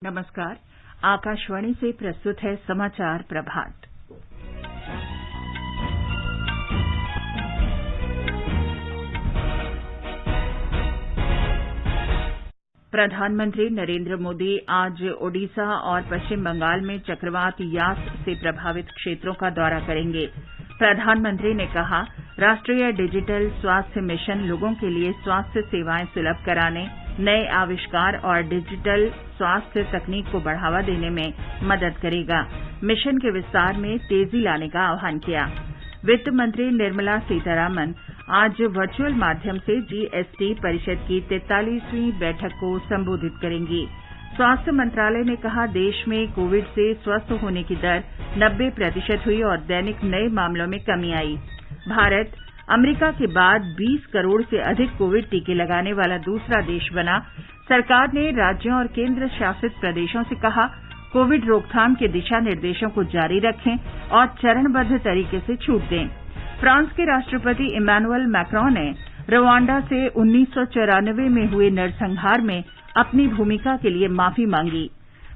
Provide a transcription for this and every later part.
नमस्कार। आकाशवाणी से प्रस्तुत है समाचार प्रभात। प्रधानमंत्री नरेंद्र मोदी आज ओडिशा और पश्चिम बंगाल में चक्रवात यास से प्रभावित क्षेत्रों का दौरा करेंगे। प्रधानमंत्री ने कहा, राष्ट्रीय डिजिटल स्वास्थ्य मिशन लोगों के लिए स्वास्थ्य सेवाएं सुलभ कराने, नए आविष्कार और डिजिटल स्वास्थ्य तकनीक को बढ़ावा देने में मदद करेगा। मिशन के विस्तार में तेजी लाने का आह्वान किया। वित्त मंत्री निर्मला सीतारामन आज वर्चुअल माध्यम से जीएसटी परिषद की 43वीं बैठक को संबोधित करेंगी। स्वास्थ्य मंत्रालय ने कहा, देश में कोविड से स्वस्थ होने की दर 90% हुई और दैनिक नए मामलों में कमी आई। भारत अमेरिका के बाद 20 करोड़ से अधिक कोविड टीके लगाने वाला दूसरा देश बना। सरकार ने राज्यों और केंद्र शासित प्रदेशों से कहा, कोविड रोकथाम के दिशा निर्देशों को जारी रखें और चरणबद्ध तरीके से छूट दें। फ्रांस के राष्ट्रपति इमैनुअल मैक्रों ने रवांडा से 1994 में हुए नरसंहार में अपनी भूमिका के लिए माफी मांगी।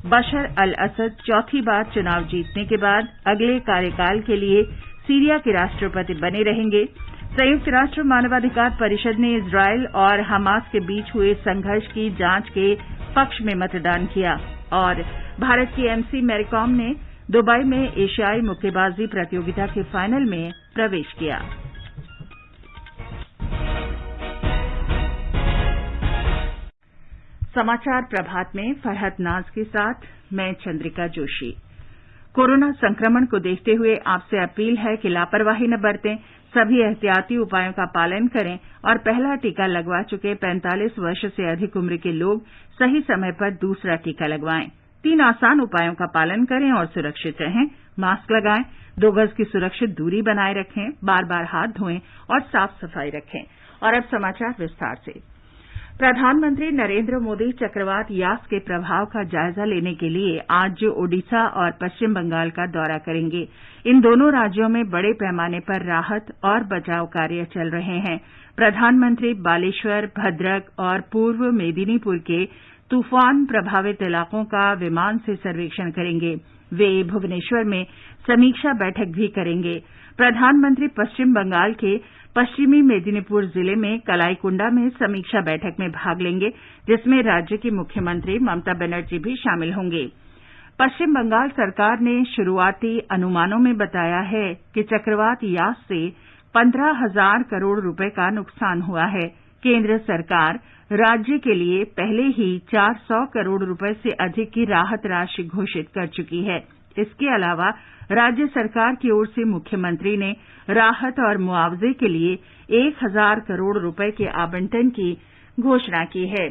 बशर अल असद चौथी बार चुनाव जीतने के बाद अगले कार्यकाल के लिए सीरिया के राष्ट्रपति बने रहेंगे। संयुक्त राष्ट्र मानवाधिकार परिषद ने इजरायल और हमास के बीच हुए संघर्ष की जांच के पक्ष में मतदान किया और भारत की एमसी मैरीकॉम ने दुबई में एशियाई मुक्केबाजी प्रतियोगिता के फाइनल में प्रवेश किया। समाचार प्रभात में फरहत नाज के साथ मैं चंद्रिका जोशी। कोरोना संक्रमण को देखते हुए आपसे अपील है कि लापरवाही न बरतें, सभी एहतियाती उपायों का पालन करें और पहला टीका लगवा चुके 45 वर्ष से अधिक उम्र के लोग सही समय पर दूसरा टीका लगवाएं। 3 आसान उपायों का पालन करें और सुरक्षित रहें। मास्क लगाएं, 2 गज की सुरक्षित दूरी बनाए रखें, बार-बार हाथ धोएं और साफ सफाई रखें। और अब समाचार विस्तार से। प्रधानमंत्री नरेंद्र मोदी चक्रवात यास के प्रभाव का जायजा लेने के लिए आज ओडिशा और पश्चिम बंगाल का दौरा करेंगे। इन दोनों राज्यों में बड़े पैमाने पर राहत और बचाव कार्य चल रहे हैं। प्रधानमंत्री बालेश्वर, भद्रक और पूर्व मेदिनीपुर के तूफान प्रभावित इलाकों का विमान से सर्वेक्षण करेंगे। वे भुवनेश्वर में समीक्षा बैठक भी करेंगे। प्रधानमंत्री पश्चिम बंगाल के पश्चिमी मेदिनीपुर जिले में कलाईकुंडा में समीक्षा बैठक में भाग लेंगे, जिसमें राज्य की मुख्यमंत्री ममता बनर्जी भी शामिल होंगे। पश्चिम बंगाल सरकार ने शुरुआती अनुमानों में बताया है कि चक्रवात यास से 15,000 करोड़ रुपए का नुकसान हुआ है। केंद्र सरकार राज्य के लिए पहले ही 400 करोड़ रुपए से अधिक की राहत राशि घोषित कर चुकी है। इसके अलावा राज्य सरकार की ओर से मुख्यमंत्री ने राहत और मुआवजे के लिए 1,000 करोड़ रुपए के आवंटन की घोषणा की है।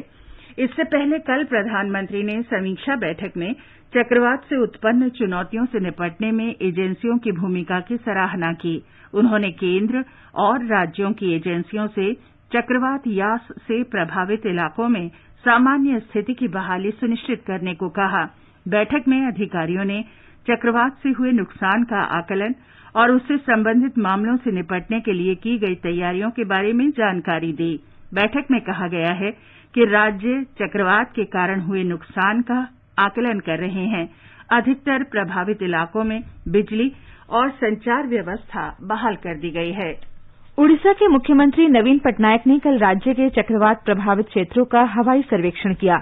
इससे पहले कल प्रधानमंत्री ने समीक्षा बैठक में चक्रवात से उत्पन्न चुनौतियों से निपटने में एजेंसियों की भूमिका की सराहना की। उन्होंने केंद्र और राज्यों की एजेंसियों से चक्रवात यास से प्रभावित इलाकों में सामान्य स्थिति की बहाली सुनिश्चित करने को कहा। बैठक में अधिकारियों ने चक्रवात से हुए नुकसान का आकलन और उससे संबंधित मामलों से निपटने के लिए की गई तैयारियों के बारे में जानकारी दी। बैठक में कहा गया है कि राज्य चक्रवात के कारण हुए नुकसान का आकलन कर रहे हैं। अधिकतर प्रभावित इलाकों में बिजली और संचार व्यवस्था बहाल कर दी गई है। उड़ीसा के मुख्यमंत्री नवीन पटनायक ने कल राज्य के चक्रवात प्रभावित क्षेत्रों का हवाई सर्वेक्षण किया।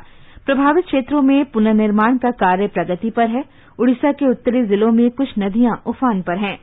प्रभावित क्षेत्रों में पुनर्निर्माण का कार्य प्रगति पर है। उड़ीसा के उत्तरी जिलों में कुछ नदियां उफान पर हैं।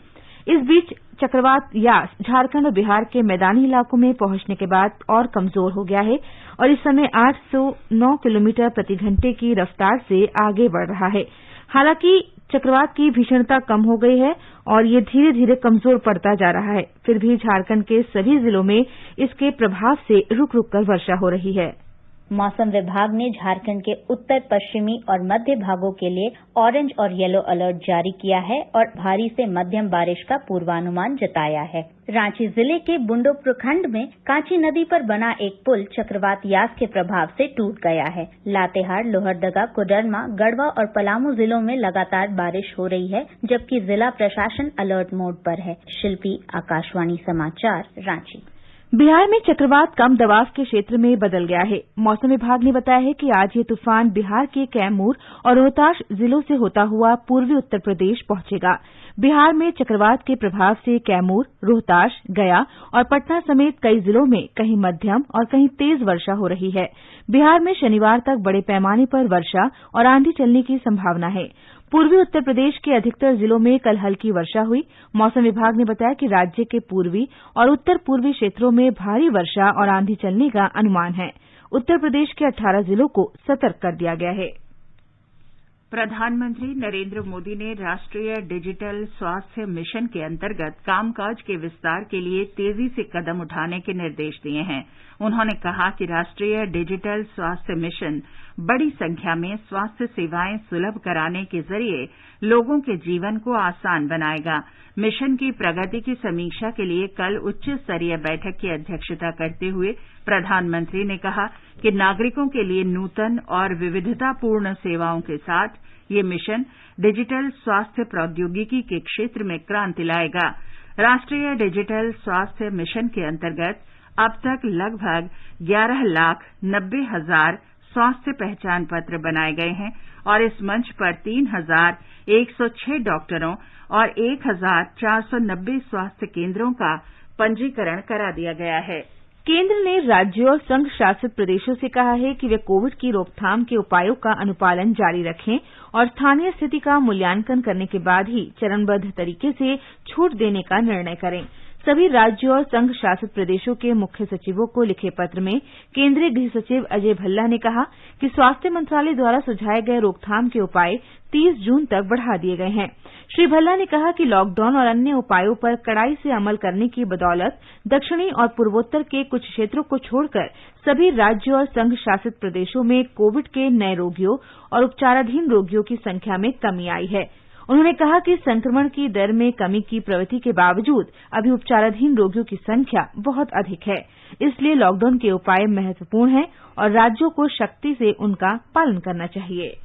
इस बीच चक्रवात यास झारखंड और बिहार के मैदानी इलाकों में पहुंचने के बाद और कमजोर हो गया है और इस समय 809 किलोमीटर प्रति घंटे की रफ्तार से आगे बढ़ रहा है। हालांकि चक्रवात की भीषणता कम हो गई है और ये धीरे धीरे कमजोर पड़ता जा रहा है। फिर भी झारखंड के सभी जिलों में इसके प्रभाव से रुक रुक कर वर्षा हो रही है। मौसम विभाग ने झारखंड के उत्तर पश्चिमी और मध्य भागों के लिए ऑरेंज और येलो अलर्ट जारी किया है और भारी से मध्यम बारिश का पूर्वानुमान जताया है। रांची जिले के बुंडो प्रखंड में कांची नदी पर बना एक पुल चक्रवात यास के प्रभाव से टूट गया है। लातेहार, लोहरदगा, कोडरमा, गढ़वा और पलामू जिलों में लगातार बारिश हो रही है, जबकि जिला प्रशासन अलर्ट मोड पर है। शिल्पी, आकाशवाणी समाचार, रांची। बिहार में चक्रवात कम दबाव के क्षेत्र में बदल गया है। मौसम विभाग ने बताया है कि आज ये तूफान बिहार के कैमूर और रोहतास जिलों से होता हुआ पूर्वी उत्तर प्रदेश पहुंचेगा। बिहार में चक्रवात के प्रभाव से कैमूर, रोहतास, गया और पटना समेत कई जिलों में कहीं मध्यम और कहीं तेज वर्षा हो रही है। बिहार में शनिवार तक बड़े पैमाने पर वर्षा और आंधी चलने की संभावना है। पूर्वी उत्तर प्रदेश के अधिकतर जिलों में कल हल्की वर्षा हुई। मौसम विभाग ने बताया कि राज्य के पूर्वी और उत्तर पूर्वी क्षेत्रों में भारी वर्षा और आंधी चलने का अनुमान है। उत्तर प्रदेश के 18 जिलों को सतर्क कर दिया गया है। प्रधानमंत्री नरेंद्र मोदी ने राष्ट्रीय डिजिटल स्वास्थ्य मिशन के अंतर्गत कामकाज के विस्तार के लिए तेजी से कदम उठाने के निर्देश दिए हैं। उन्होंने कहा कि राष्ट्रीय डिजिटल स्वास्थ्य मिशन बड़ी संख्या में स्वास्थ्य सेवाएं सुलभ कराने के जरिए लोगों के जीवन को आसान बनाएगा। मिशन की प्रगति की समीक्षा के लिए कल उच्च स्तरीय बैठक की अध्यक्षता करते हुए प्रधानमंत्री ने कहा कि नागरिकों के लिए नूतन और विविधतापूर्ण सेवाओं के साथ ये मिशन डिजिटल स्वास्थ्य प्रौद्योगिकी के क्षेत्र में क्रांति लाएगा। राष्ट्रीय डिजिटल स्वास्थ्य मिशन के अंतर्गत अब तक लगभग 11,90,000 स्वास्थ्य पहचान पत्र बनाए गए हैं और इस मंच पर 3,106 डॉक्टरों और 1,490 स्वास्थ्य केंद्रों का पंजीकरण करा दिया गया है। केंद्र ने राज्यों और संघ शासित प्रदेशों से कहा है कि वे कोविड की रोकथाम के उपायों का अनुपालन जारी रखें और स्थानीय स्थिति का मूल्यांकन करने के बाद ही चरणबद्ध तरीके से छूट देने का निर्णय करें। सभी राज्यों और संघ शासित प्रदेशों के मुख्य सचिवों को लिखे पत्र में केंद्रीय गृह सचिव अजय भल्ला ने कहा कि स्वास्थ्य मंत्रालय द्वारा सुझाए गए रोकथाम के उपाय 30 जून तक बढ़ा दिए गए हैं। श्री भल्ला ने कहा कि लॉकडाउन और अन्य उपायों पर कड़ाई से अमल करने की बदौलत दक्षिणी और पूर्वोत्तर के कुछ क्षेत्रों को छोड़कर सभी राज्यों और संघ शासित प्रदेशों में कोविड के नए रोगियों और उपचाराधीन रोगियों की संख्या में कमी आई है। उन्होंने कहा कि संक्रमण की दर में कमी की प्रवृत्ति के बावजूद अभी उपचाराधीन रोगियों की संख्या बहुत अधिक है। इसलिए लॉकडाउन के उपाय महत्वपूर्ण हैं और राज्यों को सख्ती से उनका पालन करना चाहिए।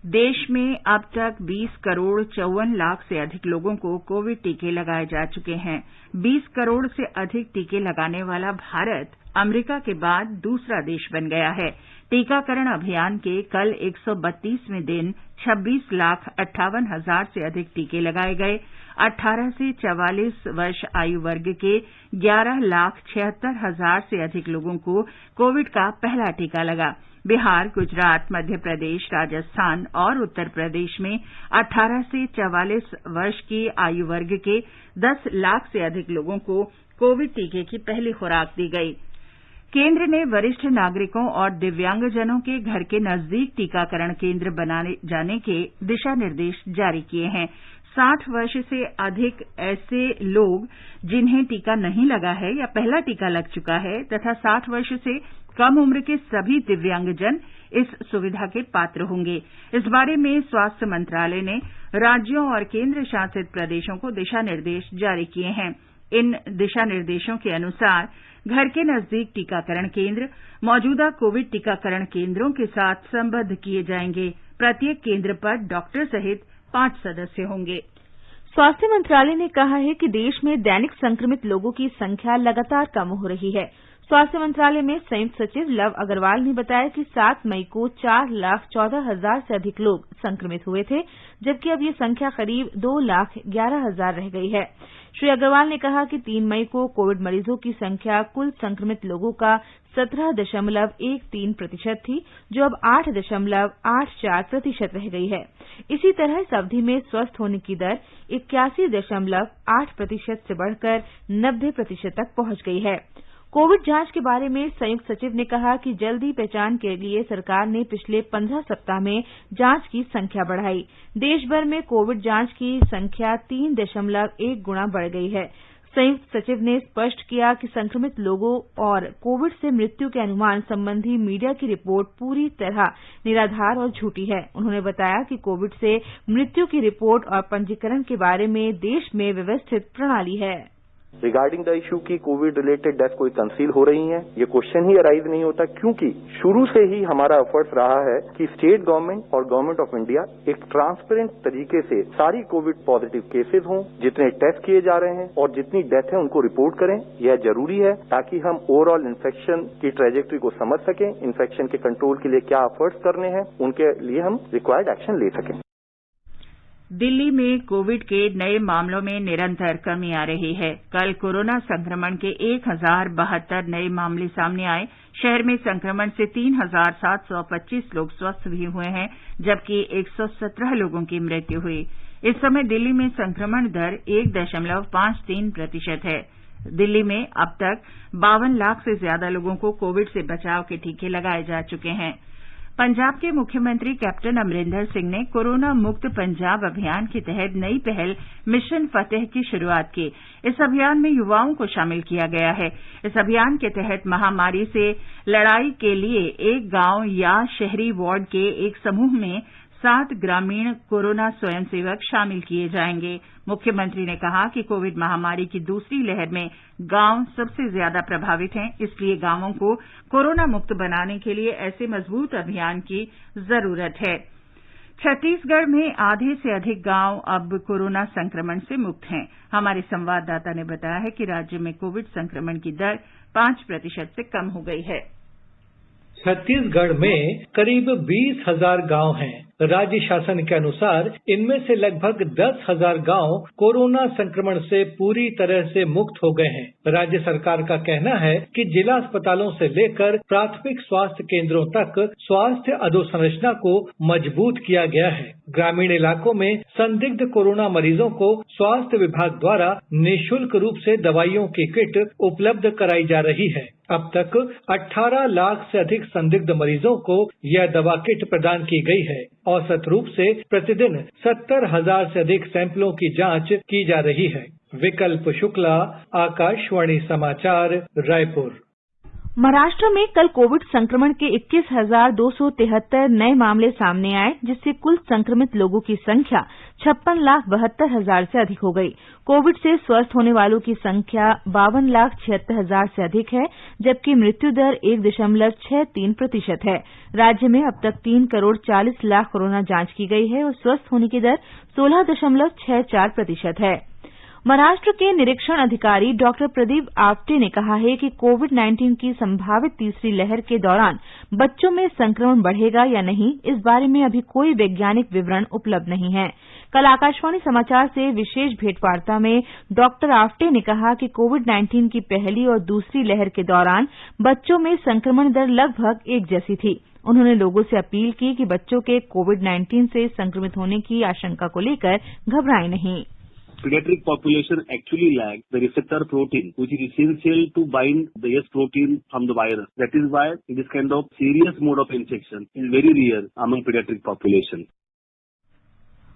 देश में अब तक 20 करोड़ 54 लाख से अधिक लोगों को कोविड टीके लगाए जा चुके हैं। 20 करोड़ से अधिक टीके लगाने वाला भारत अमेरिका के बाद दूसरा देश बन गया है। टीकाकरण अभियान के कल 132वें दिन 26,58,000 से अधिक टीके लगाए गए। 18 से 44 वर्ष आयु वर्ग के 11,76,000 से अधिक लोगों को कोविड का पहला टीका लगा। बिहार, गुजरात, मध्य प्रदेश, राजस्थान और उत्तर प्रदेश में 18 से 44 वर्ष की आयु वर्ग के 10 लाख से अधिक लोगों को कोविड टीके की पहली खुराक दी गई। केंद्र ने वरिष्ठ नागरिकों और दिव्यांगजनों के घर के नजदीक टीकाकरण केंद्र बनाए जाने के दिशा निर्देश जारी किए हैं। 60 वर्ष से अधिक ऐसे लोग जिन्हें टीका नहीं लगा है या पहला टीका लग चुका है तथा 60 वर्ष से कम उम्र के सभी दिव्यांगजन इस सुविधा के पात्र होंगे। इस बारे में स्वास्थ्य मंत्रालय ने राज्यों और केंद्र शासित प्रदेशों को दिशा निर्देश जारी किए हैं। इन दिशा निर्देशों के अनुसार घर के नजदीक टीकाकरण केंद्र मौजूदा कोविड टीकाकरण केंद्रों के साथ संबद्ध किए जाएंगे। प्रत्येक केंद्र पर डॉक्टर सहित 5 सदस्य होंगे। स्वास्थ्य मंत्रालय ने कहा है कि देश में दैनिक संक्रमित लोगों की संख्या लगातार कम हो रही है। स्वास्थ्य मंत्रालय में संयुक्त सचिव लव अग्रवाल ने बताया कि 7 मई को 4,14,000 से अधिक लोग संक्रमित हुए थे, जबकि अब ये संख्या करीब 2,11,000 रह गई है। श्री अग्रवाल ने कहा कि 3 मई को कोविड मरीजों की संख्या कुल संक्रमित लोगों का 17.13% थी, जो अब 8.84% रह गई है। इसी तरह इस अवधि में स्वस्थ होने की दर 81.8% से बढ़कर 90% तक पहुंच गई है। कोविड जांच के बारे में संयुक्त सचिव ने कहा कि जल्दी पहचान के लिए सरकार ने पिछले 15 सप्ताह में जांच की संख्या बढ़ाई। देश भर में कोविड जांच की संख्या 3.1 गुना बढ़ गई है। संयुक्त सचिव ने स्पष्ट किया कि संक्रमित लोगों और कोविड से मृत्यु के अनुमान संबंधी मीडिया की रिपोर्ट पूरी तरह निराधार और झूठी है। उन्होंने बताया कि कोविड से मृत्यु की रिपोर्ट और पंजीकरण के बारे में देश में व्यवस्थित प्रणाली है। रिगार्डिंग द इशू की कोविड रिलेटेड डेथ कोई कंसील हो रही है, ये क्वेश्चन ही अराइज नहीं होता, क्योंकि शुरू से ही हमारा एफर्ट्स रहा है कि स्टेट गवर्नमेंट और गवर्नमेंट ऑफ इंडिया एक ट्रांसपेरेंट तरीके से सारी कोविड पॉजिटिव केसेस हों, जितने टेस्ट किए जा रहे हैं और जितनी डेथ है उनको रिपोर्ट करें। यह जरूरी है ताकि हम ओवरऑल इन्फेक्शन की ट्रेजेक्ट्री को समझ सकें, इन्फेक्शन के कंट्रोल के लिए क्या एफर्ट्स करने हैं, उनके लिए हम रिक्वायर्ड एक्शन ले सकें। दिल्ली में कोविड के नए मामलों में निरंतर कमी आ रही है। कल कोरोना संक्रमण के 1072 नए मामले सामने आए। शहर में संक्रमण से 3725 लोग स्वस्थ भी हुए हैं, जबकि 117 लोगों की मृत्यु हुई। इस समय दिल्ली में संक्रमण दर 1.53% है। दिल्ली में अब तक 52 लाख से ज्यादा लोगों को कोविड से बचाव के टीके लगाए जा चुके हैं। पंजाब के मुख्यमंत्री कैप्टन अमरिंदर सिंह ने कोरोना मुक्त पंजाब अभियान के तहत नई पहल मिशन फतेह की शुरुआत की। इस अभियान में युवाओं को शामिल किया गया है। इस अभियान के तहत महामारी से लड़ाई के लिए एक गांव या शहरी वार्ड के एक समूह में 7 ग्रामीण कोरोना स्वयंसेवक शामिल किए जाएंगे। मुख्यमंत्री ने कहा कि कोविड महामारी की दूसरी लहर में गांव सबसे ज्यादा प्रभावित हैं, इसलिए गांवों को कोरोना मुक्त बनाने के लिए ऐसे मजबूत अभियान की जरूरत है। छत्तीसगढ़ में आधे से अधिक गांव अब कोरोना संक्रमण से मुक्त हैं। हमारे संवाददाता ने बताया है कि राज्य में कोविड संक्रमण की दर 5% से कम हो गई है। छत्तीसगढ़ में करीब 20,000 गांव हैं। राज्य शासन के अनुसार इनमें से लगभग 10,000 गांव कोरोना संक्रमण से पूरी तरह से मुक्त हो गए हैं। राज्य सरकार का कहना है कि जिला अस्पतालों से लेकर प्राथमिक स्वास्थ्य केंद्रों तक स्वास्थ्य अधोसंरचना को मजबूत किया गया है। ग्रामीण इलाकों में संदिग्ध कोरोना मरीजों को स्वास्थ्य विभाग द्वारा निःशुल्क रूप से दवाइयों की किट उपलब्ध कराई जा रही है। अब तक 18 लाख से अधिक संदिग्ध मरीजों को यह दवा किट प्रदान की गई है। औसत रूप से प्रतिदिन 70,000 से अधिक सैंपलों की जांच की जा रही है। विकल्प शुक्ला, आकाशवाणी समाचार, रायपुर। महाराष्ट्र में कल कोविड संक्रमण के 21,273 नए मामले सामने आए, जिससे कुल संक्रमित लोगों की संख्या 56,72,000 से अधिक हो गई। कोविड से स्वस्थ होने वालों की संख्या 52,76,000 से अधिक है, जबकि मृत्यु दर 1.63% है। राज्य में अब तक 3 करोड़ 40 लाख कोरोना जांच की गई है और स्वस्थ होने की दर 16.64% है। महाराष्ट्र के निरीक्षण अधिकारी डॉक्टर प्रदीप आप्टे ने कहा है कि कोविड-19 की संभावित तीसरी लहर के दौरान बच्चों में संक्रमण बढ़ेगा या नहीं, इस बारे में अभी कोई वैज्ञानिक विवरण उपलब्ध नहीं है। कल आकाशवाणी समाचार से विशेष भेंटवार्ता में डॉक्टर आप्टे ने कहा कि कोविड-19 की पहली और दूसरी लहर के दौरान बच्चों में संक्रमण दर लगभग एक जैसी थी। उन्होंने लोगों से अपील की कि बच्चों के कोविड-19 से संक्रमित होने की आशंका को लेकर घबराएं नहीं। Pediatric population actually lacks the receptor protein, which is essential to bind the S protein from the virus. That is why this kind of serious mode of infection is very rare among pediatric population.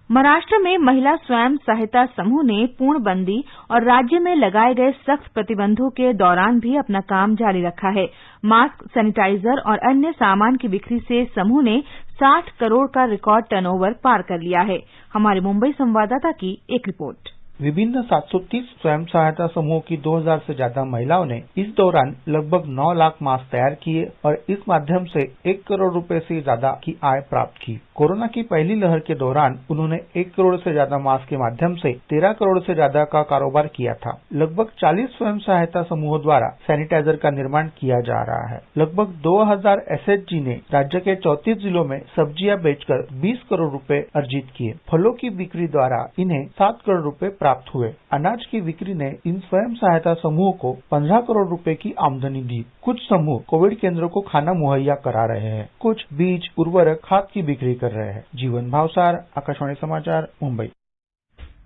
Maharashtra में महिला स्वयं सहायता समूह ने पूर्णबंदी और राज्य में लगाए गए सख्त प्रतिबंधों के दौरान भी अपना काम जारी रखा है। मास्क, सैनिटाइजर और अन्य सामान की बिक्री से समूह ने 60 करोड़ का रिकॉर्ड टर्नओवर पार कर लिया है। हमारे मुंबई संवाददाता की एक रिपोर्ट। विभिन्न 730 स्वयं सहायता समूहों की 2000 से ज्यादा महिलाओं ने इस दौरान लगभग 9 लाख मास्क तैयार किए और इस माध्यम से 1 करोड़ रुपए से ज्यादा की आय प्राप्त की। कोरोना की पहली लहर के दौरान उन्होंने 1 करोड़ से ज्यादा मास्क के माध्यम से 13 करोड़ से ज्यादा का कारोबार किया था। लगभग 40 स्वयं सहायता समूहों द्वारा सैनिटाइजर का निर्माण किया जा रहा है। लगभग 2000 एसएचजी ने राज्य के 34 जिलों में सब्जियां बेचकर 20 करोड़ रुपए अर्जित किए। फलों की बिक्री द्वारा इन्हें 7 करोड़ रुपए प्राप्त हुए। अनाज की बिक्री ने इन स्वयं सहायता समूहों को 15 करोड़ रुपए की आमदनी दी। कुछ समूह कोविड केंद्रों को खाना मुहैया करा रहे हैं, कुछ बीज, उर्वरक, खाद की बिक्री कर रहे हैं। जीवन भावसार, आकाशवाणी समाचार, मुंबई।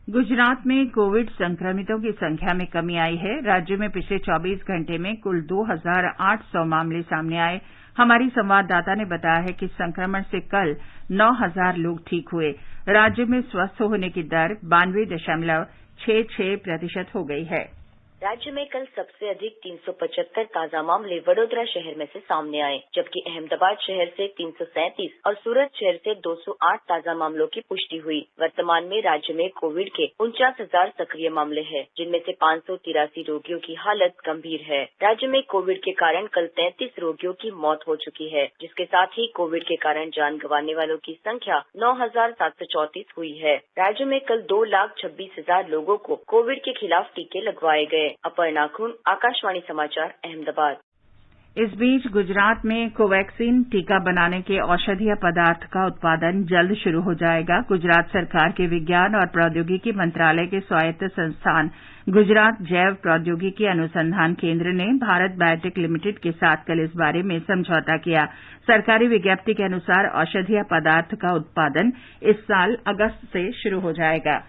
गुजरात में कोविड संक्रमितों की संख्या में कमी आई है। राज्य में पिछले 24 घंटे में कुल 2,800 मामले सामने आए। हमारी संवाददाता ने बताया है कि संक्रमण से कल 9,000 लोग ठीक हुए। राज्य में स्वस्थ होने की दर 92.66% हो गई है। राज्य में कल सबसे अधिक 375 ताजा मामले वडोदरा शहर में से सामने आए, जबकि अहमदाबाद शहर से 337 और सूरत शहर से 208 ताजा मामलों की पुष्टि हुई। वर्तमान में राज्य में कोविड के 49,000 सक्रिय मामले हैं, जिनमें से 583 रोगियों की हालत गंभीर है। राज्य में कोविड के कारण कल 33 रोगियों की मौत हो चुकी है, जिसके साथ ही कोविड के कारण जान गंवाने वालों की संख्या 9,734 हुई है। राज्य में कल 2,26,000 लोगों को कोविड के खिलाफ टीके लगवाए गए। अपर्णा खून, आकाशवाणी समाचार, अहमदाबाद। इस बीच गुजरात में कोवैक्सीन टीका बनाने के औषधीय पदार्थ का उत्पादन जल्द शुरू हो जाएगा। गुजरात सरकार के विज्ञान और प्रौद्योगिकी मंत्रालय के स्वायत्त संस्थान गुजरात जैव प्रौद्योगिकी अनुसंधान केंद्र ने भारत बायोटेक लिमिटेड के साथ कल इस बारे में समझौता किया। सरकारी विज्ञप्ति के अनुसार औषधीय पदार्थ का उत्पादन इस साल अगस्त से शुरू हो जाएगा।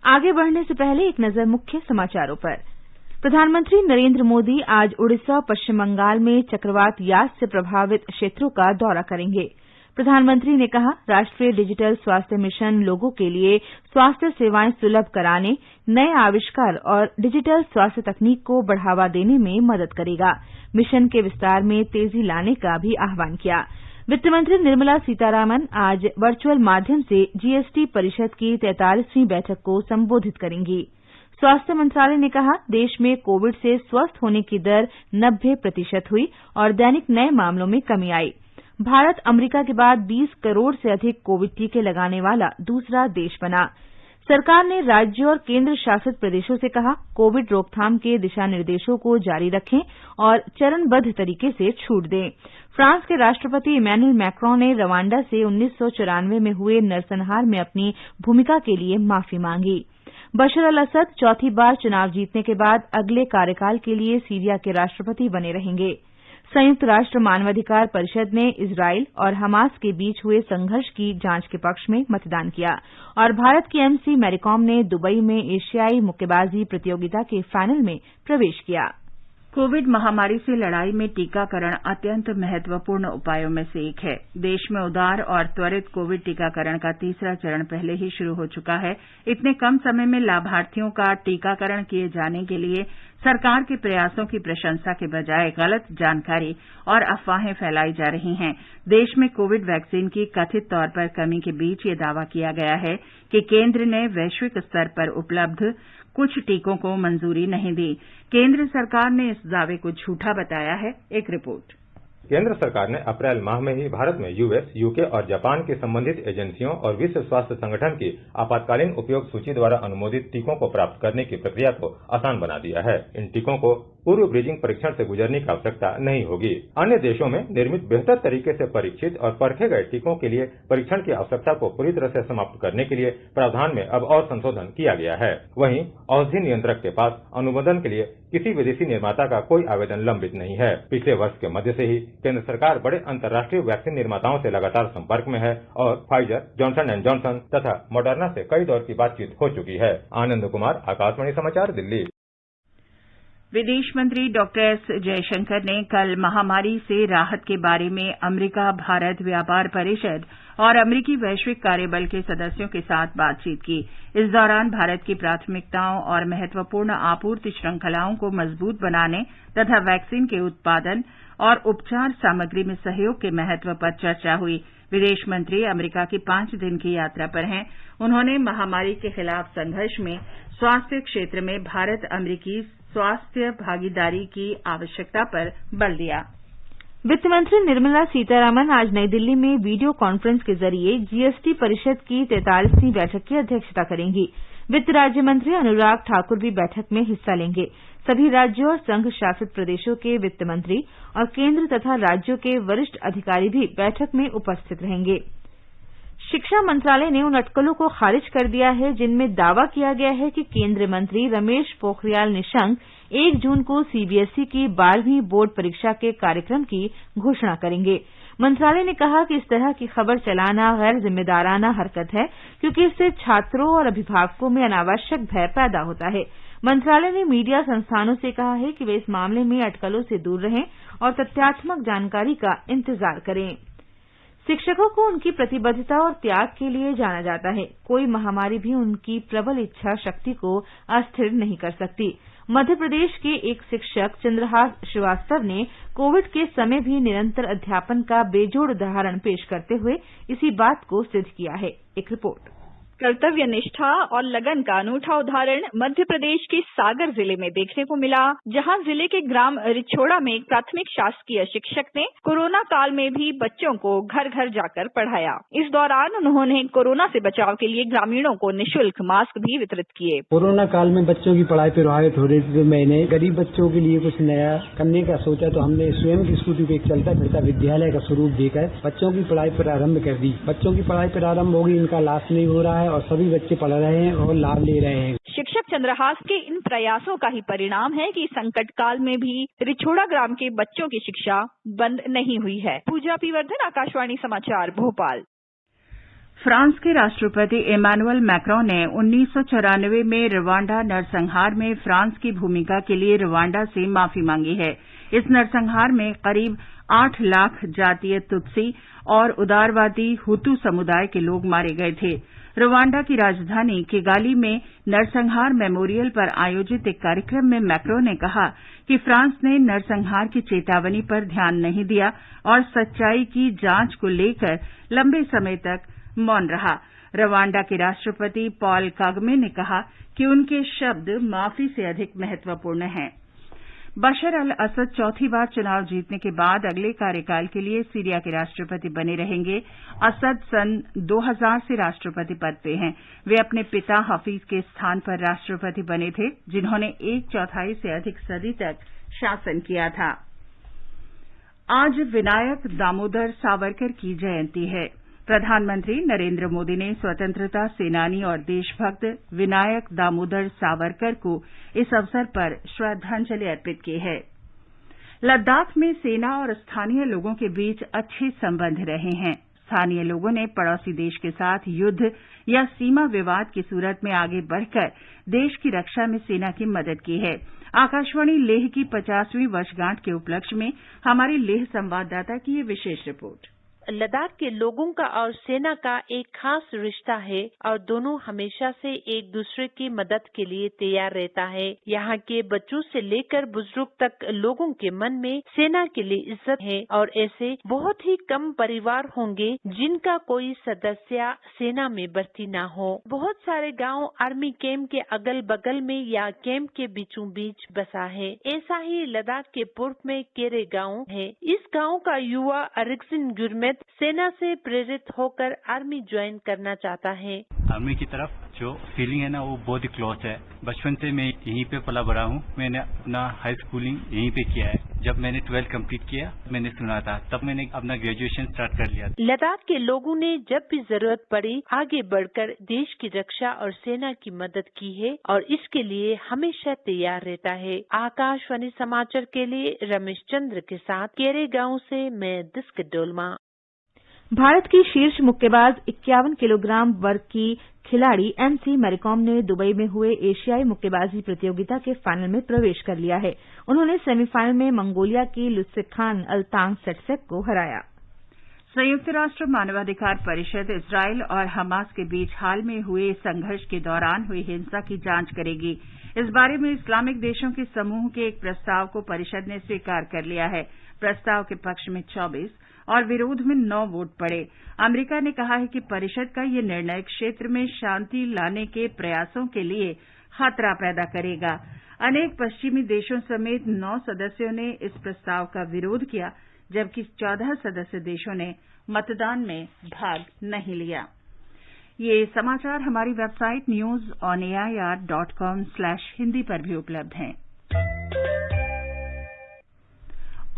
आगे बढ़ने से पहले एक नजर मुख्य समाचारों पर। प्रधानमंत्री नरेंद्र मोदी आज उड़ीसा और पश्चिम बंगाल में चक्रवात यास से प्रभावित क्षेत्रों का दौरा करेंगे। प्रधानमंत्री ने कहा, राष्ट्रीय डिजिटल स्वास्थ्य मिशन लोगों के लिए स्वास्थ्य सेवाएं सुलभ कराने, नए आविष्कार और डिजिटल स्वास्थ्य तकनीक को बढ़ावा देने में मदद करेगा। मिशन के विस्तार में तेजी लाने का भी आह्वान किया। वित्त मंत्री निर्मला सीतारामन आज वर्चुअल माध्यम से जीएसटी परिषद की 43वीं बैठक को संबोधित करेंगी। स्वास्थ्य मंत्रालय ने कहा, देश में कोविड से स्वस्थ होने की दर 90% हुई और दैनिक नए मामलों में कमी आई। भारत अमेरिका के बाद 20 करोड़ से अधिक कोविड टीके लगाने वाला दूसरा देश बना। सरकार ने राज्यों और केंद्र शासित प्रदेशों से कहा, कोविड रोकथाम के दिशा निर्देशों को जारी रखें और चरणबद्ध तरीके से छूट दें। फ्रांस के राष्ट्रपति इमैनुअल मैक्रों ने रवांडा से 1994 में हुए नरसंहार में अपनी भूमिका के लिए माफी मांगी। बशर अल असद चौथी बार चुनाव जीतने के बाद अगले कार्यकाल के लिए सीरिया के राष्ट्रपति बने रहेंगे। संयुक्त राष्ट्र मानवाधिकार परिषद ने इजराइल और हमास के बीच हुए संघर्ष की जांच के पक्ष में मतदान किया और भारत की एमसी मैरीकॉम ने दुबई में एशियाई मुक्केबाजी प्रतियोगिता के फाइनल में प्रवेश किया। कोविड महामारी से लड़ाई में टीकाकरण अत्यंत महत्वपूर्ण उपायों में से एक है। देश में उदार और त्वरित कोविड टीकाकरण का तीसरा चरण पहले ही शुरू हो चुका है। इतने कम समय में लाभार्थियों का टीकाकरण किए जाने के लिए सरकार के प्रयासों की प्रशंसा के बजाय गलत जानकारी और अफवाहें फैलाई जा रही हैं। देश में कोविड वैक्सीन की कथित तौर पर कमी के बीच ये दावा किया गया है कि केंद्र ने वैश्विक स्तर पर उपलब्ध कुछ टीकों को मंजूरी नहीं दी। केंद्र सरकार ने इस दावे को झूठा बताया है। एक रिपोर्ट। केंद्र सरकार ने अप्रैल माह में ही भारत में यूएस, यूके और जापान की संबंधित एजेंसियों और विश्व स्वास्थ्य संगठन की आपातकालीन उपयोग सूची द्वारा अनुमोदित टीकों को प्राप्त करने की प्रक्रिया को आसान बना दिया है। इन टीकों को पूर्व ब्रिजिंग परीक्षण से गुजरने की आवश्यकता नहीं होगी। अन्य देशों में निर्मित बेहतर तरीके से परीक्षित और परखे गए टीकों के लिए परीक्षण की आवश्यकता को पूरी तरह से समाप्त करने के लिए प्रावधान में अब और संशोधन किया गया है। वहीं औषधि नियंत्रक के पास अनुमोदन के लिए किसी विदेशी निर्माता का कोई आवेदन लंबित नहीं है। पिछले वर्ष के मध्य से ही केंद्र सरकार बड़े अंतर्राष्ट्रीय वैक्सीन निर्माताओं से लगातार संपर्क में है और फाइजर, जॉनसन एंड जॉनसन तथा मॉडर्ना से कई दौर की बातचीत हो चुकी है। आनंद कुमार, आकाशवाणी समाचार, दिल्ली। विदेश मंत्री डॉक्टर एस जयशंकर ने कल महामारी से राहत के बारे में अमेरिका भारत व्यापार परिषद और अमेरिकी वैश्विक कार्यबल के सदस्यों के साथ बातचीत की। इस दौरान भारत की प्राथमिकताओं और महत्वपूर्ण आपूर्ति श्रृंखलाओं को मजबूत बनाने तथा वैक्सीन के उत्पादन और उपचार सामग्री में सहयोग के महत्व पर चर्चा हुई। विदेश मंत्री अमेरिका की 5 दिन की यात्रा पर हैं। उन्होंने महामारी के खिलाफ संघर्ष में स्वास्थ्य क्षेत्र में भारत अमेरिकी स्वास्थ्य भागीदारी की आवश्यकता पर बल दिया। वित्त मंत्री निर्मला सीतारामन आज नई दिल्ली में वीडियो कॉन्फ्रेंस के जरिए जीएसटी परिषद की 43वीं बैठक की अध्यक्षता करेंगी। वित्त राज्य मंत्री अनुराग ठाकुर भी बैठक में हिस्सा लेंगे। सभी राज्यों और संघ शासित प्रदेशों के वित्त मंत्री और केंद्र तथा राज्यों के वरिष्ठ अधिकारी भी बैठक में उपस्थित रहेंगे। शिक्षा मंत्रालय ने उन अटकलों को खारिज कर दिया है जिनमें दावा किया गया है कि केंद्रीय मंत्री रमेश पोखरियाल निशंक 1 जून को सीबीएसई की 12वीं बोर्ड परीक्षा के कार्यक्रम की घोषणा करेंगे। मंत्रालय ने कहा कि इस तरह की खबर चलाना गैर जिम्मेदाराना हरकत है, क्योंकि इससे छात्रों और अभिभावकों में अनावश्यक भय पैदा होता है। मंत्रालय ने मीडिया संस्थानों से कहा है कि वे इस मामले में अटकलों से दूर रहें और तथ्यात्मक जानकारी का इंतजार करें। शिक्षकों को उनकी प्रतिबद्धता और त्याग के लिए जाना जाता है। कोई महामारी भी उनकी प्रबल इच्छा शक्ति को अस्थिर नहीं कर सकती। मध्य प्रदेश के एक शिक्षक चंद्रहास श्रीवास्तव ने कोविड के समय भी निरंतर अध्यापन का बेजोड़ उदाहरण पेश करते हुए इसी बात को सिद्ध किया है। एक रिपोर्ट। कर्तव्य निष्ठा और लगन का अनूठा उदाहरण मध्य प्रदेश के सागर जिले में देखने को मिला, जहां जिले के ग्राम रिछोड़ा में एक प्राथमिक शासकीय शिक्षक ने कोरोना काल में भी बच्चों को घर घर जाकर पढ़ाया। इस दौरान उन्होंने कोरोना से बचाव के लिए ग्रामीणों को निःशुल्क मास्क भी वितरित किए। कोरोना काल में बच्चों की पढ़ाई प्रभावित हो रही थी, तो मैंने गरीब बच्चों के लिए कुछ नया करने का सोचा, तो हमने स्वयं की स्कूटी पे एक चलता फिरता विद्यालय का स्वरूप देकर बच्चों की पढ़ाई प्रारंभ कर दी। बच्चों की पढ़ाई प्रारंभ होगी, इनका लाश नहीं हो रहा है और सभी बच्चे पढ़ रहे हैं और लाभ ले रहे हैं। शिक्षक चंद्रहास के इन प्रयासों का ही परिणाम है कि संकट काल में भी रिछोड़ा ग्राम के बच्चों की शिक्षा बंद नहीं हुई है। पूजा पीवर्धन, आकाशवाणी समाचार, भोपाल। फ्रांस के राष्ट्रपति इमैनुअल मैक्रों ने 1994 में रवांडा नरसंहार में फ्रांस की भूमिका के लिए रवांडा से माफी मांगी है। इस नरसंहार में करीब 8 लाख जातीय तुत्सी और उदारवादी हुतू समुदाय के लोग मारे गए थे। रवांडा की राजधानी किगाली में नरसंहार मेमोरियल पर आयोजित एक कार्यक्रम में मैक्रों ने कहा कि फ्रांस ने नरसंहार की चेतावनी पर ध्यान नहीं दिया और सच्चाई की जांच को लेकर लंबे समय तक मौन रहा। रवांडा के राष्ट्रपति पॉल कागमे ने कहा कि उनके शब्द माफी से अधिक महत्वपूर्ण हैं। बशर अल असद चौथी बार चुनाव जीतने के बाद अगले कार्यकाल के लिए सीरिया के राष्ट्रपति बने रहेंगे। असद सन 2000 से राष्ट्रपति पद पे हैं। वे अपने पिता हफीज के स्थान पर राष्ट्रपति बने थे, जिन्होंने 1/4 से अधिक सदी तक शासन किया था। आज विनायक दामोदर सावरकर की जयंती है। प्रधानमंत्री नरेंद्र मोदी ने स्वतंत्रता सेनानी और देशभक्त विनायक दामोदर सावरकर को इस अवसर पर श्रद्धांजलि अर्पित की है। लद्दाख में सेना और स्थानीय लोगों के बीच अच्छे संबंध रहे हैं। स्थानीय लोगों ने पड़ोसी देश के साथ युद्ध या सीमा विवाद की सूरत में आगे बढ़कर देश की रक्षा में सेना की मदद की है। आकाशवाणी लेह की 50वीं वर्षगांठ के उपलक्ष्य में हमारी लेह संवाददाता की ये विशेष रिपोर्ट। लद्दाख के लोगों का और सेना का एक खास रिश्ता है और दोनों हमेशा से एक दूसरे की मदद के लिए तैयार रहता है। यहाँ के बच्चों से लेकर बुजुर्ग तक लोगों के मन में सेना के लिए इज्जत है और ऐसे बहुत ही कम परिवार होंगे जिनका कोई सदस्य सेना में भर्ती न हो। बहुत सारे गांव आर्मी कैंप के अगल बगल में या कैंप के बीचों बीच बसा है। ऐसा ही लद्दाख के पूर्व में केरे गांव है। इस गांव का युवा अरिक्सिन गुरमेत सेना से प्रेरित होकर आर्मी ज्वाइन करना चाहता है। आर्मी की तरफ जो फीलिंग है ना, वो बहुत ही क्लोज है। बचपन से मैं यहीं पे पला बड़ा हूँ। मैंने अपना हाई स्कूलिंग यहीं पे किया है। जब मैंने 12th कंप्लीट किया, मैंने सुना था, तब मैंने अपना ग्रेजुएशन स्टार्ट कर लिया। लद्दाख के लोगों ने जब भी जरूरत पड़ी आगे बढ़कर देश की रक्षा और सेना की मदद की है और इसके लिए हमेशा तैयार रहता है। आकाशवाणी समाचार के लिए रमेश चंद्र के साथ केरे गाँव से मैं दिस्क डोलमा। भारत की शीर्ष मुक्केबाज 51 किलोग्राम वर्ग की खिलाड़ी एमसी मैरीकॉम ने दुबई में हुए एशियाई मुक्केबाजी प्रतियोगिता के फाइनल में प्रवेश कर लिया है। उन्होंने सेमीफाइनल में मंगोलिया की लुत्सेखान अल्तांग सेटसेक को हराया। संयुक्त राष्ट्र मानवाधिकार परिषद इजरायल और हमास के बीच हाल में हुए संघर्ष के दौरान हुई हिंसा की जांच करेगी। इस बारे में इस्लामिक देशों के समूह के एक प्रस्ताव को परिषद ने स्वीकार कर लिया है। प्रस्ताव के पक्ष में 24 और विरोध में 9 वोट पड़े। अमेरिका ने कहा है कि परिषद का ये निर्णय क्षेत्र में शांति लाने के प्रयासों के लिए खतरा पैदा करेगा। अनेक पश्चिमी देशों समेत 9 सदस्यों ने इस प्रस्ताव का विरोध किया, जबकि 14 सदस्य देशों ने मतदान में भाग नहीं लिया। ये समाचार हमारी वेबसाइट newsonair.com/hindi पर भी उपलब्ध हैं।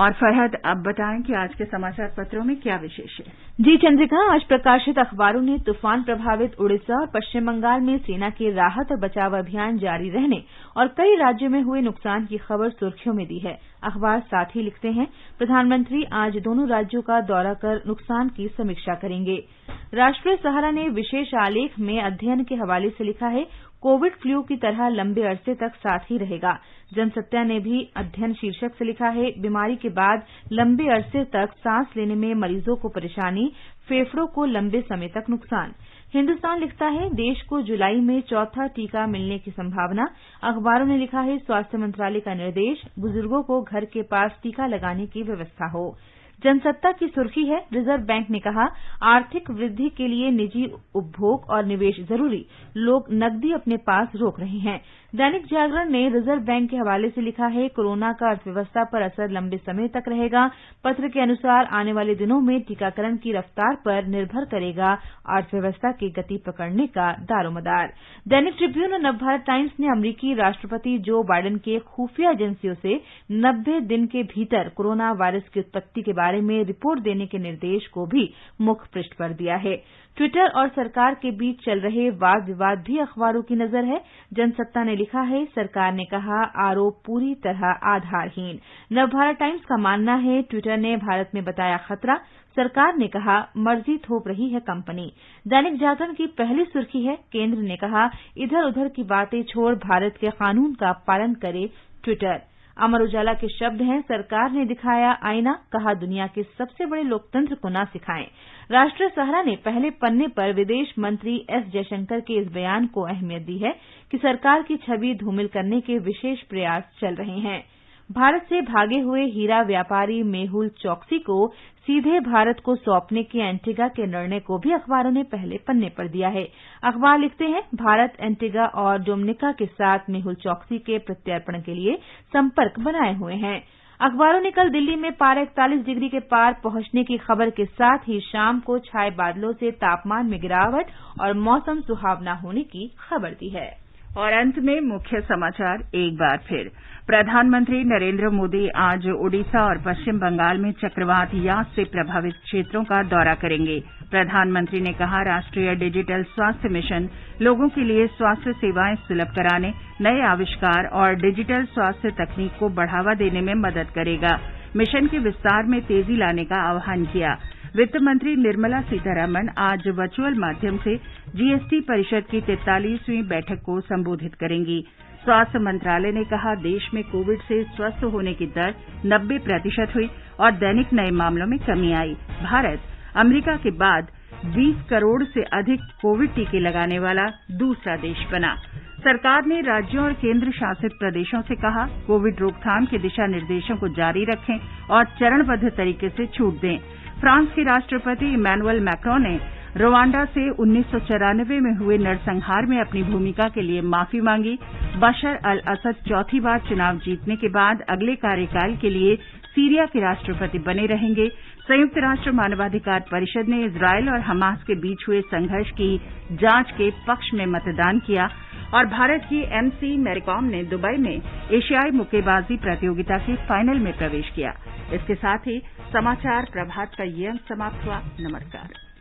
और फरहद, अब बताएं कि आज के समाचार पत्रों में क्या विशेष है। जी चंद्रिका, आज प्रकाशित अखबारों ने तूफान प्रभावित उड़ीसा और पश्चिम बंगाल में सेना के राहत और बचाव अभियान जारी रहने और कई राज्यों में हुए नुकसान की खबर सुर्खियों में दी है। अखबार साथ ही लिखते हैं, प्रधानमंत्री आज दोनों राज्यों का दौरा कर नुकसान की समीक्षा करेंगे। राष्ट्रीय सहारा ने विशेष आलेख में अध्ययन के हवाले से लिखा है, कोविड फ्लू की तरह लंबे अरसे तक साथ ही रहेगा। जनसत्या ने भी अध्ययन शीर्षक से लिखा है, बीमारी के बाद लंबे अरसे तक सांस लेने में मरीजों को परेशानी, फेफड़ों को लंबे समय तक नुकसान। हिन्दुस्तान लिखता है देश को जुलाई में चौथा टीका मिलने की संभावना। अखबारों ने लिखा है स्वास्थ्य मंत्रालय का निर्देश, बुजुर्गों को घर के पास टीका लगाने की व्यवस्था हो। जनसत्ता की सुर्खी है रिजर्व बैंक ने कहा आर्थिक वृद्धि के लिए निजी उपभोग और निवेश जरूरी, लोग नकदी अपने पास रोक रहे हैं। दैनिक जागरण ने रिजर्व बैंक के हवाले से लिखा है कोरोना का अर्थव्यवस्था पर असर लंबे समय तक रहेगा। पत्र के अनुसार आने वाले दिनों में टीकाकरण की रफ्तार पर निर्भर करेगा अर्थव्यवस्था की गति पकड़ने का दारोमदार। दैनिक ट्रिब्यून और नवभारत टाइम्स ने अमेरिकी राष्ट्रपति जो बाइडेन के खुफिया एजेंसियों से 90 दिन के भीतर कोरोना वायरस की उत्पत्ति के बारे में रिपोर्ट देने के निर्देश को भी मुख्य पृष्ठ पर दिया है। ट्विटर और सरकार के बीच चल रहे वाद विवाद भी अखबारों की नजर है। जनसत्ता ने लिखा है सरकार ने कहा आरोप पूरी तरह आधारहीन। नवभारत टाइम्स का मानना है ट्विटर ने भारत में बताया खतरा, सरकार ने कहा मर्जी थोप रही है कंपनी। दैनिक जागरण की पहली सुर्खी है केंद्र ने कहा इधर उधर की बातें छोड़ भारत के कानून का पालन करे ट्विटर। अमर उजाला के शब्द हैं सरकार ने दिखाया आईना, कहा दुनिया के सबसे बड़े लोकतंत्र को ना सिखाएं। राष्ट्रीय सहारा ने पहले पन्ने पर विदेश मंत्री एस जयशंकर के इस बयान को अहमियत दी है कि सरकार की छवि धूमिल करने के विशेष प्रयास चल रहे हैं। भारत से भागे हुए हीरा व्यापारी मेहुल चोकसी को सीधे भारत को सौंपने के एंटीगा के निर्णय को भी अखबारों ने पहले पन्ने पर दिया है। अखबार लिखते हैं भारत एंटीगा और डोमिनिका के साथ मेहुल चोकसी के प्रत्यर्पण के लिए संपर्क बनाए हुए हैं। अखबारों ने कल दिल्ली में पारा 41 डिग्री के पार पहुंचने की खबर के साथ ही शाम को छाए बादलों से तापमान में गिरावट और मौसम सुहावना होने की खबर दी है। और अंत में मुख्य समाचार एक बार फिर। प्रधानमंत्री नरेंद्र मोदी आज ओडिशा और पश्चिम बंगाल में चक्रवात यास से प्रभावित क्षेत्रों का दौरा करेंगे। प्रधानमंत्री ने कहा राष्ट्रीय डिजिटल स्वास्थ्य मिशन लोगों के लिए स्वास्थ्य सेवाएं सुलभ कराने, नए आविष्कार और डिजिटल स्वास्थ्य तकनीक को बढ़ावा देने में मदद करेगा। मिशन के विस्तार में तेजी लाने का आह्वान किया। वित्त मंत्री निर्मला सीतारमण आज वर्चुअल माध्यम से जीएसटी परिषद की 43वीं बैठक को संबोधित करेंगी। स्वास्थ्य मंत्रालय ने कहा देश में कोविड से स्वस्थ होने की दर 90% हुई और दैनिक नए मामलों में कमी आई। भारत अमेरिका के बाद 20 करोड़ से अधिक कोविड टीके लगाने वाला दूसरा देश बना। सरकार ने राज्यों और केंद्र शासित प्रदेशों से कहा कोविड रोकथाम के दिशा निर्देशों को जारी रखें और चरणबद्ध तरीके से छूट दें। फ्रांस के राष्ट्रपति इमैनुअल मैक्रों ने रवांडा से 1994 में हुए नरसंहार में अपनी भूमिका के लिए माफी मांगी। बशर अल असद चौथी बार चुनाव जीतने के बाद अगले कार्यकाल के लिए सीरिया के राष्ट्रपति बने रहेंगे। संयुक्त राष्ट्र मानवाधिकार परिषद ने इजरायल और हमास के बीच हुए संघर्ष की जांच के पक्ष में मतदान किया और भारत की एमसी मैरीकॉम ने दुबई में एशियाई मुक्केबाजी प्रतियोगिता के फाइनल में प्रवेश किया। इसके साथ ही समाचार प्रभात का ये अंक समाप्त हुआ। नमस्कार।